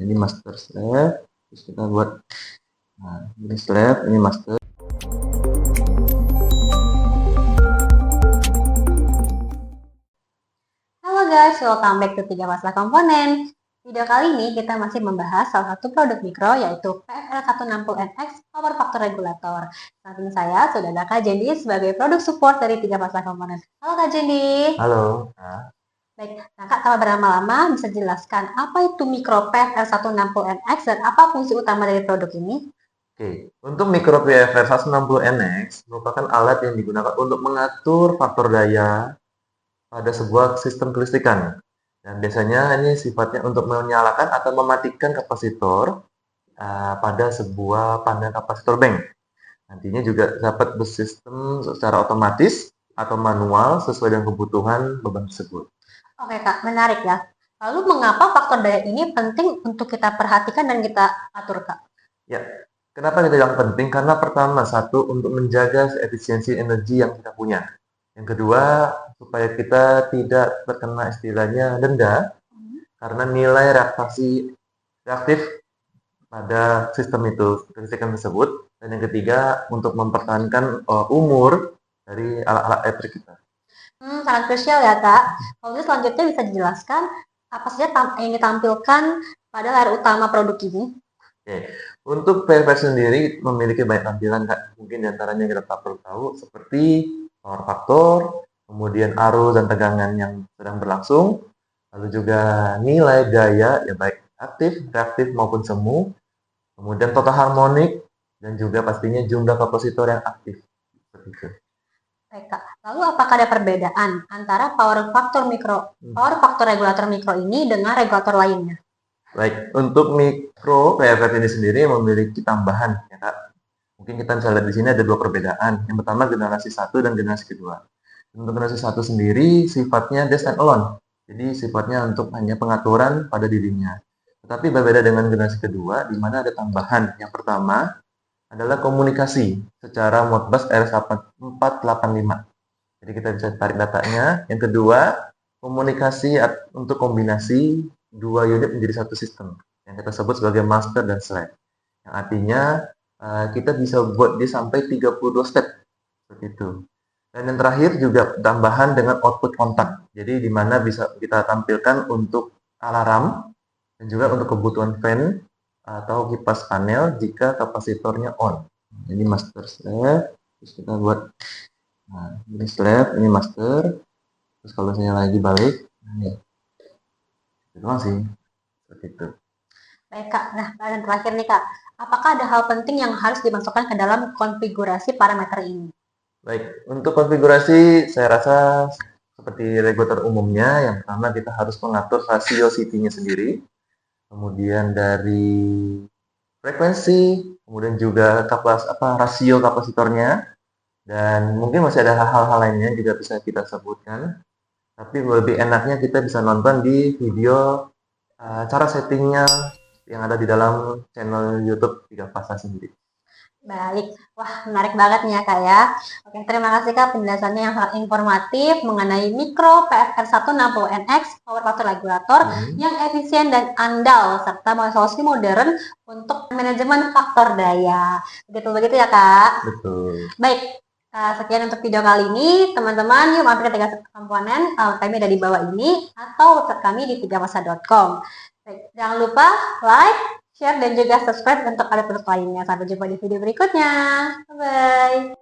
ini master slave, terus kita buat, nah ini slave, ini master. Halo guys, welcome back to 3 Masalah Komponen. Video kali ini kita masih membahas salah satu produk mikro yaitu PFL160NX Power Factor Regulator. Samping saya sudah ada Kak Jendi sebagai produk support dari 3 Masalah Komponen. Halo Kak Jendi. Halo. Baik, nah Kak, kalau berlama-lama bisa jelaskan apa itu mikro PFL160NX dan apa fungsi utama dari produk ini? Oke, untuk mikro PFR 160NX merupakan alat yang digunakan untuk mengatur faktor daya pada sebuah sistem kelistrikan. Dan biasanya ini sifatnya untuk menyalakan atau mematikan kapasitor pada sebuah panel kapasitor bank. Nantinya juga dapat bersistem secara otomatis atau manual sesuai dengan kebutuhan beban tersebut. Oke Kak, menarik ya. Lalu mengapa faktor daya ini penting untuk kita perhatikan dan kita atur Kak? Ya, kenapa kita bilang penting? Karena pertama, satu, untuk menjaga efisiensi energi yang kita punya. Yang kedua, supaya kita tidak terkena istilahnya denda, karena nilai reaktif pada sistem itu, kelistrikan tersebut. Dan yang ketiga, untuk mempertahankan umur dari alat-alat elektrik kita. Sangat krusial ya Kak. Kalau selanjutnya bisa dijelaskan apa saja yang ditampilkan pada layar utama produk ini? Oke, untuk PFR sendiri memiliki banyak tampilan Kak. Mungkin diantaranya kita perlu tahu seperti power factor, kemudian arus dan tegangan yang sedang berlangsung, lalu juga nilai daya ya baik aktif, reaktif maupun semu, kemudian total harmonik dan juga pastinya jumlah kapasitor yang aktif. Seperti itu. Baik Kak. Lalu apakah ada perbedaan antara power factor regulator mikro ini dengan regulator lainnya? Baik, untuk mikro PFR ini sendiri memiliki tambahan ya Kak. Mungkin kita bisa lihat di sini ada dua perbedaan. Yang pertama generasi 1 dan generasi kedua. Untuk generasi 1 sendiri sifatnya dia stand alone. Jadi sifatnya untuk hanya pengaturan pada dirinya. Tetapi berbeda dengan generasi kedua di mana ada tambahan. Yang pertama adalah komunikasi secara Modbus RS485. Jadi kita bisa tarik datanya. Yang kedua, komunikasi untuk kombinasi dua unit menjadi satu sistem yang kita sebut sebagai master dan slave. Yang artinya kita bisa buat dia sampai 32 step seperti itu. Dan yang terakhir juga tambahan dengan output kontak. Jadi di mana bisa kita tampilkan untuk alarm dan juga untuk kebutuhan fan atau kipas panel jika kapasitornya on. Ini master slave, terus kita buat ini slave, ini master. Terus kalau saya lagi balik, ini itu doang sih. Seperti itu. Baik Kak, nah dan terakhir nih Kak, apakah ada hal penting yang harus dimasukkan ke dalam konfigurasi parameter ini? Baik, untuk konfigurasi saya rasa seperti regulator umumnya, yang pertama kita harus mengatur rasio CT-nya sendiri, kemudian dari frekuensi, kemudian juga rasio kapasitornya, dan mungkin masih ada hal-hal lainnya juga bisa kita sebutkan. Tapi lebih enaknya kita bisa nonton di video cara settingnya yang ada di dalam channel YouTube 3 Fasa sendiri. Baik, wah menarik banget nih ya Kak ya. Oke, terima kasih Kak penjelasannya yang sangat informatif mengenai mikro PFR160NX Power Factor Regulator yang efisien dan andal serta solusi modern untuk manajemen faktor daya. Begitu ya Kak? Betul. Baik, sekian untuk video kali ini. Teman-teman, yuk mampir ke 3 komponen. Kami ada di bawah ini atau website kami di 3masa.com. Jangan lupa like, share, dan juga subscribe untuk ada produk lainnya. Sampai jumpa di video berikutnya. Bye-bye.